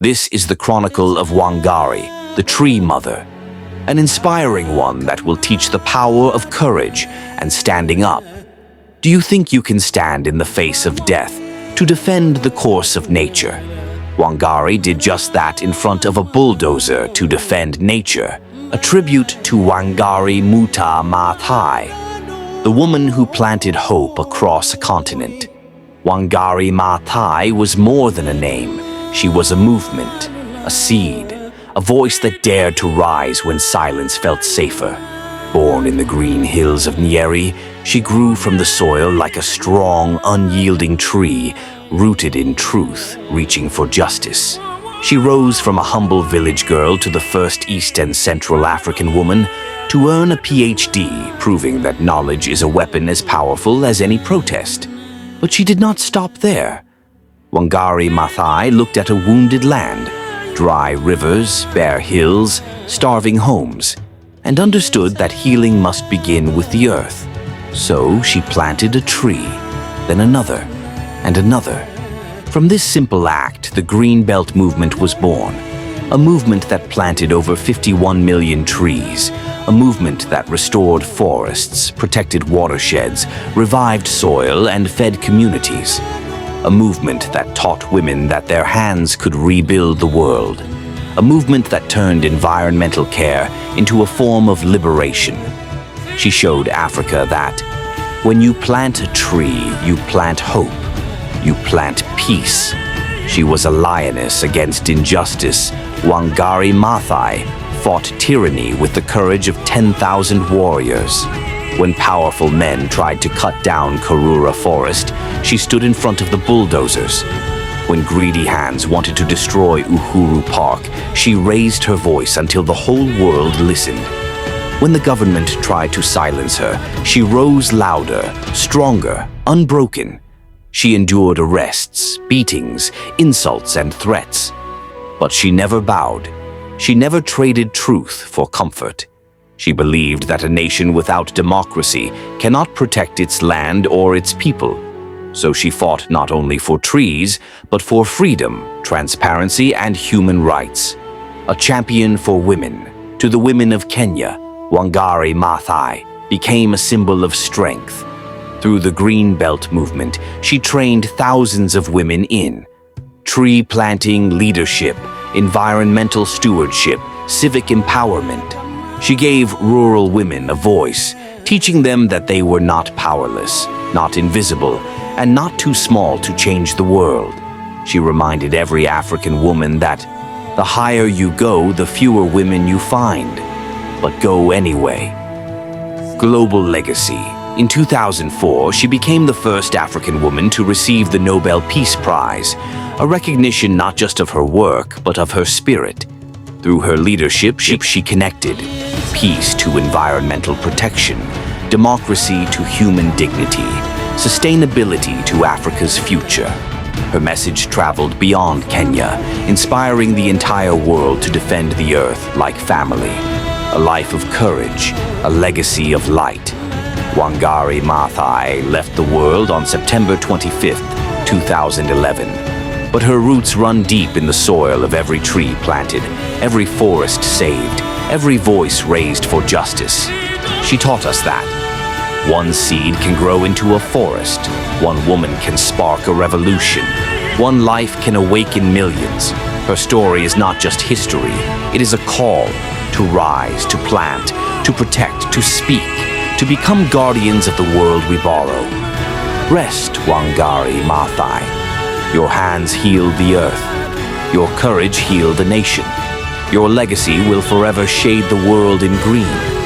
This is the Chronicle of Wangari, the Tree Mother, an inspiring one that will teach the power of courage and standing up. Do you think you can stand in the face of death to defend the course of nature? Wangari did just that in front of a bulldozer to defend nature, a tribute to Wangari Maathai, the woman who planted hope across a continent. Wangari Maathai was more than a name. She was a movement, a seed, a voice that dared to rise when silence felt safer. Born in the green hills of Nyeri, she grew from the soil like a strong, unyielding tree, rooted in truth, reaching for justice. She rose from a humble village girl to the first East and Central African woman to earn a PhD, proving that knowledge is a weapon as powerful as any protest. But she did not stop there. Wangari Maathai looked at a wounded land, dry rivers, bare hills, starving homes, and understood that healing must begin with the earth. So she planted a tree, then another, and another. From this simple act, the Green Belt movement was born, a movement that planted over 51 million trees, a movement that restored forests, protected watersheds, revived soil, and fed communities. A movement that taught women that their hands could rebuild the world. A movement that turned environmental care into a form of liberation. She showed Africa that when you plant a tree, you plant hope, you plant peace. She was a lioness against injustice. Wangari Maathai fought tyranny with the courage of 10,000 warriors. When powerful men tried to cut down Karura Forest, she stood in front of the bulldozers. When greedy hands wanted to destroy Uhuru Park, she raised her voice until the whole world listened. When the government tried to silence her, she rose louder, stronger, unbroken. She endured arrests, beatings, insults, and threats. But she never bowed. She never traded truth for comfort. She believed that a nation without democracy cannot protect its land or its people. So she fought not only for trees, but for freedom, transparency, and human rights. A champion for women. To the women of Kenya, Wangari Maathai became a symbol of strength. Through the Green Belt movement, she trained thousands of women in tree planting, leadership, environmental stewardship, civic empowerment. She gave rural women a voice, teaching them that they were not powerless, not invisible, and not too small to change the world. She reminded every African woman that the higher you go, the fewer women you find. But go anyway. Global legacy. In 2004, she became the first African woman to receive the Nobel Peace Prize, a recognition not just of her work, but of her spirit. Through her leadership, she connected peace to environmental protection, democracy to human dignity, sustainability to Africa's future. Her message traveled beyond Kenya, inspiring the entire world to defend the earth like family. A life of courage, a legacy of light. Wangari Maathai left the world on September 25, 2011. But her roots run deep in the soil of every tree planted, every forest saved, every voice raised for justice. She taught us that one seed can grow into a forest, one woman can spark a revolution, one life can awaken millions. Her story is not just history, it is a call to rise, to plant, to protect, to speak, to become guardians of the world we borrow. Rest, Wangari Maathai. Your hands healed the earth. Your courage healed the nation. Your legacy will forever shade the world in green.